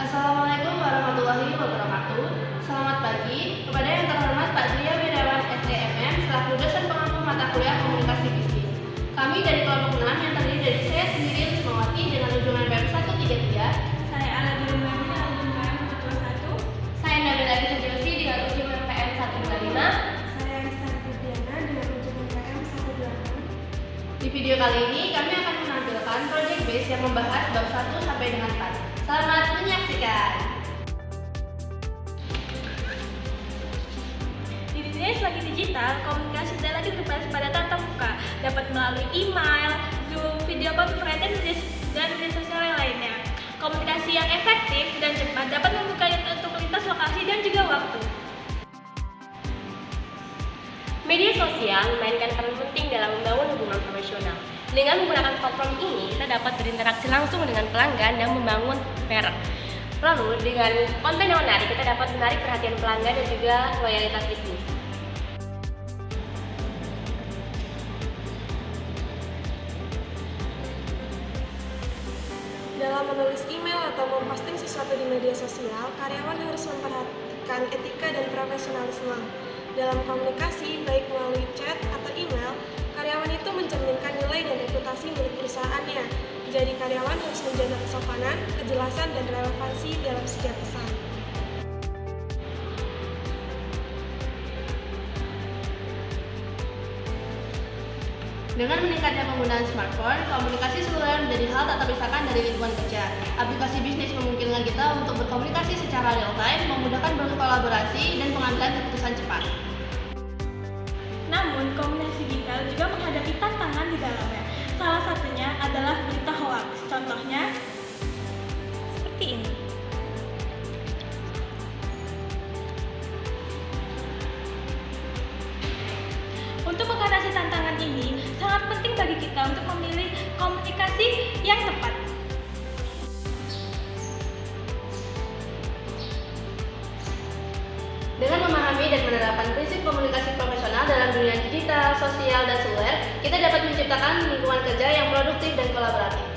Assalamualaikum warahmatullahi wabarakatuh. Selamat pagi kepada yang terhormat Pak Tria Wirawan SDMM selaku dosen pengampu mata kuliah komunikasi bisnis. Kami dari kelompok 6 yang terdiri dari saya sendiri Rismawati dengan ujungan PM 133. Saya Aladin Mabina dengan PM 121. Saya Nabila Gisjosi dengan ujungan PM 125. Saya Rizal Fidiana dengan ujungan PM 126. Di video kali ini kami akan menampilkan project base yang membahas bab 1 sampai dengan 4. Selamat menyaksikan. Di dunia selagi digital, komunikasi tidak lagi terbatas pada tatap muka, dapat melalui email, Zoom, video conference, dan media sosial lainnya. Komunikasi yang efektif dan cepat dapat membuka untuk lintas lokasi dan juga waktu. Media sosial memainkan peran penting dalam membangun hubungan profesional. Dengan menggunakan platform ini, kita dapat berinteraksi langsung dengan pelanggan dan membangun merek. Lalu, dengan konten yang menarik, kita dapat menarik perhatian pelanggan dan juga loyalitas bisnis. Dalam menulis email atau memposting sesuatu di media sosial, karyawan harus memperhatikan etika dan profesionalisme. Dalam komunikasi, baik melalui chat atau email, karyawan itu mencerminkan nilai dan reputasi milik perusahaannya. Jadi karyawan harus menjaga kesopanan, kejelasan, dan relevansi dalam setiap pesan. Dengan meningkatnya penggunaan smartphone, komunikasi seluler menjadi hal tak terpisahkan dari lingkungan kerja. Aplikasi bisnis memungkinkan kita untuk berkomunikasi secara real time, memudahkan berkolaborasi, dan pengambilan keputusan cepat. Namun, komunikasi digital juga menghadapi tantangan di dalamnya. Salah satunya adalah berita hoax. Contohnya, seperti ini. Untuk mengatasi tantangan ini, sangat penting bagi kita untuk memilih komunikasi yang tepat. Dengan memahami dan menerapkan prinsip komunikasi profesional dalam dunia digital, sosial, dan seluler, kita dapat menciptakan lingkungan kerja yang produktif dan kolaboratif.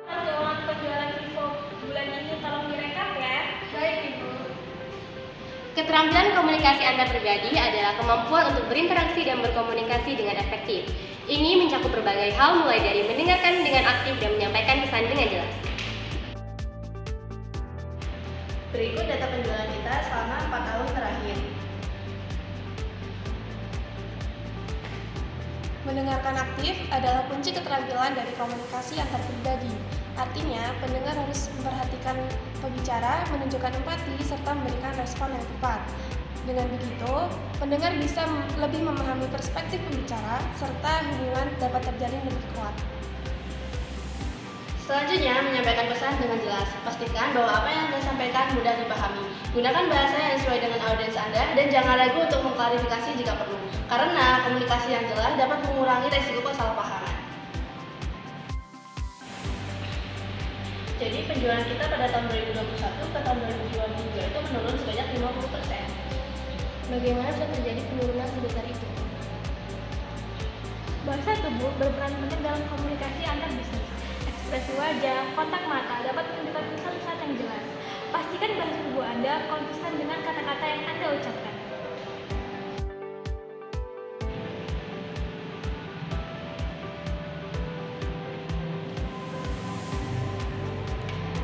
Keuangan penjualan Vivo bulan ini tolong direkap ya. Baik, Ibu. Keterampilan komunikasi antar pribadi adalah kemampuan untuk berinteraksi dan berkomunikasi dengan efektif. Ini mencakup berbagai hal mulai dari mendengarkan dengan aktif dan menyampaikan pesan dengan jelas. Berikut data penjualan kita selama 4 tahun terakhir. Mendengarkan aktif adalah kunci keterampilan dari komunikasi antar pribadi. Artinya, pendengar harus memperhatikan pembicara, menunjukkan empati, serta memberikan respon yang tepat. Dengan begitu, pendengar bisa lebih memahami perspektif pembicara, serta hubungan dapat terjalin lebih kuat. Selanjutnya, menyampaikan pesan dengan jelas. Pastikan bahwa apa yang Anda sampaikan mudah dipahami. Gunakan bahasa yang sesuai dengan audiens Anda dan jangan ragu untuk mengklarifikasi jika perlu. Karena komunikasi yang jelas dapat mengurangi resiko kesalahpahaman. Jadi penjualan kita pada tahun 2021 ke tahun 2022 itu menurun sebanyak 50%. Bagaimana bisa terjadi penurunan sebesar itu? Bahasa tubuh berperan penting dalam komunikasi antar bisnis. Ekspresi wajah, kontak mata dapat menunjukkan pesan-pesan yang jelas. Pastikan bahasa tubuh Anda konsisten dengan kata-kata yang Anda ucapkan.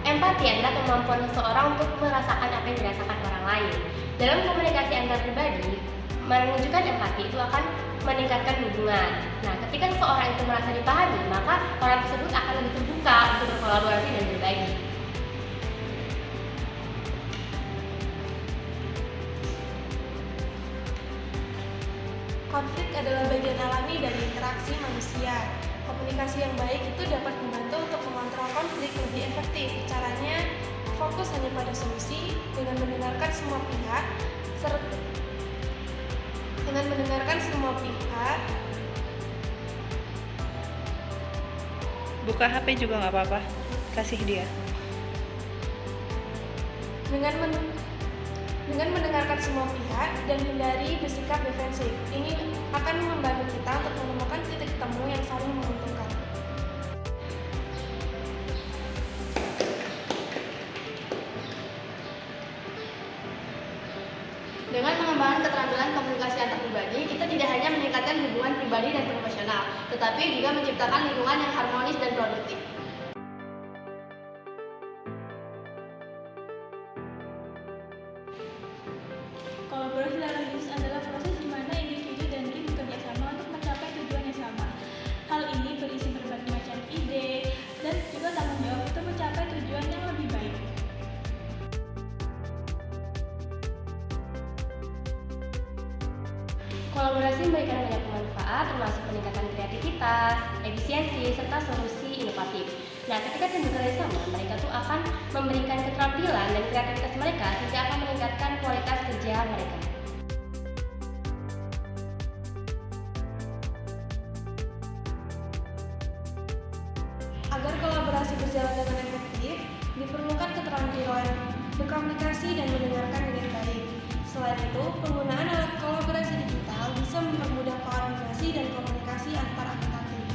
Empati adalah kemampuan seseorang untuk merasakan apa yang dirasakan orang lain. Dalam komunikasi antar pribadi, menunjukkan empati itu akan meningkatkan hubungan. Nah, ketika seseorang itu merasa dipahami, maka orang tersebut akan lebih terbuka untuk berkolaborasi dan berbagi. Konflik adalah bagian alami dari interaksi manusia. Komunikasi yang baik itu dapat membantu untuk mengontrol konflik lebih efektif. Caranya, fokus hanya pada solusi dengan mendengarkan semua pihak, Buka HP juga nggak apa-apa, kasih dia. Dengan mendengarkan semua pihak dan hindari bersikap defensif, ini akan membantu kita untuk menemukan titik temu yang saling menguntungkan. Dengan mengembangkan keterampilan komunikasi antar pribadi, kita tidak hanya meningkatkan hubungan pribadi dan profesional, tetapi juga menciptakan lingkungan yang harmonis dan produktif. Kolaborasi dalam bisnis adalah proses di mana individu dan tim bekerja sama untuk mencapai tujuan yang sama. Hal ini berisi berbagai macam ide dan juga tanggung jawab untuk mencapai tujuan yang lebih baik. Kolaborasi memberikan banyak manfaat termasuk peningkatan kreativitas, efisiensi, serta solusi inovatif. Nah, ketika tim bekerja sama, mereka tuh akan memberikan keterampilan dan kreativitas mereka sehingga akan meningkatkan kualitas kerja mereka. Agar kolaborasi berjalan dengan efektif, diperlukan keterampilan berkomunikasi dan mendengarkan dengan baik. Selain itu, penggunaan alat kolaborasi digital bisa mempermudah koordinasi dan komunikasi antar anggota tim.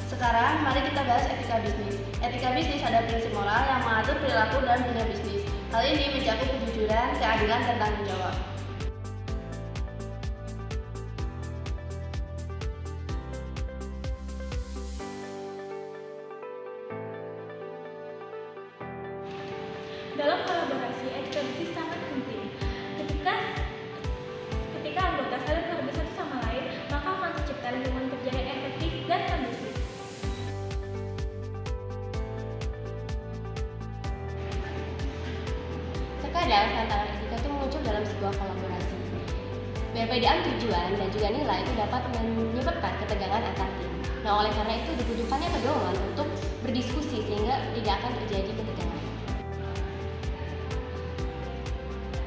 Sekarang, mari kita bahas etika bisnis. Etika bisnis ada prinsip moral yang mengatur perilaku dalam dunia bisnis. Hal ini mencakup kejujuran, keadilan, dan tanggung jawab. Dalam kolaborasi, etika bisnis sangat penting. Ketika anggota saling bekerja satu sama lain, maka akan tercipta lingkungan kerja yang efektif dan kondusif. Terkadang tantangan etika itu muncul dalam sebuah kolaborasi. Perbedaan tujuan dan juga nilai itu dapat menyebabkan ketegangan antar tim. Nah, oleh karena itu dibutuhkannya pedoman untuk berdiskusi sehingga tidak akan terjadi ketegangan.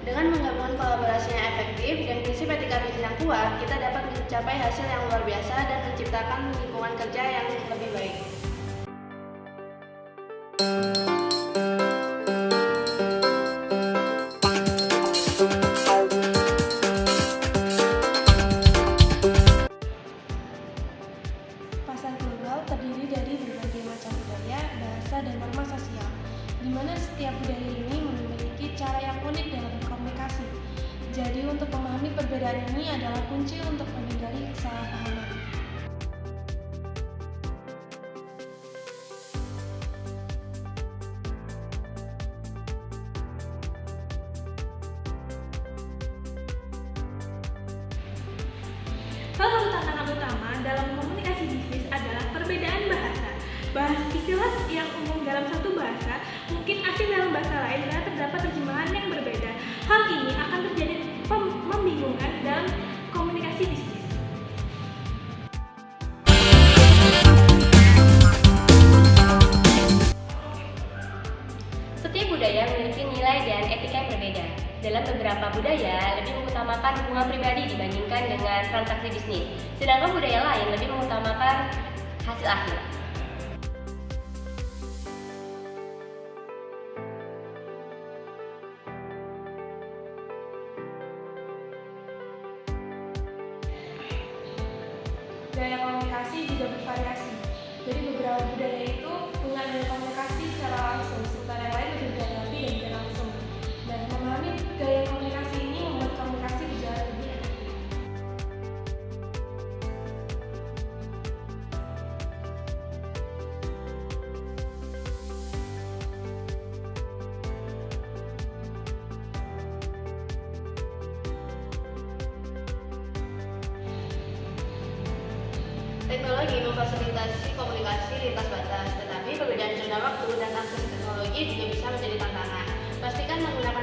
Dengan menggabungkan kolaborasi yang efektif dan prinsip etika bisnis yang kuat, kita dapat mencapai hasil yang luar biasa dan menciptakan lingkungan kerja yang lebih baik. Pasar global terdiri dari berbagai macam budaya, bahasa, dan norma sosial, di mana setiap budaya ini memiliki cara yang unik dalam berkomunikasi. Jadi untuk memahami perbedaan ini adalah kunci untuk menghindari kesalahpahaman. Salah satu tantangan utama dalam komunikasi bisnis adalah perbedaan bahasa. Istilah yang umum dalam satu bahasa mungkin asing dalam bahasa lain karena terdapat terjemahan yang berbeda. Hal ini akan terjadi membingungkan dalam komunikasi bisnis. Setiap budaya memiliki nilai dan etika yang berbeda. Dalam beberapa budaya lebih mengutamakan hubungan pribadi dibandingkan dengan transaksi bisnis, sedangkan budaya lain lebih mengutamakan hasil akhir. Gaya komunikasi juga bervariasi. Jadi beberapa budaya itu punya gaya komunikasi secara langsung, sementara yang lain lebih berhati dan tidak langsung. Dan memahami gaya komunikasi ini membuat komunikasi berjalan lebih efektif. Teknologi memfasilitasi komunikasi lintas batas, tetapi perbedaan zona waktu dan akses teknologi juga bisa menjadi tantangan. Pastikan menggunakan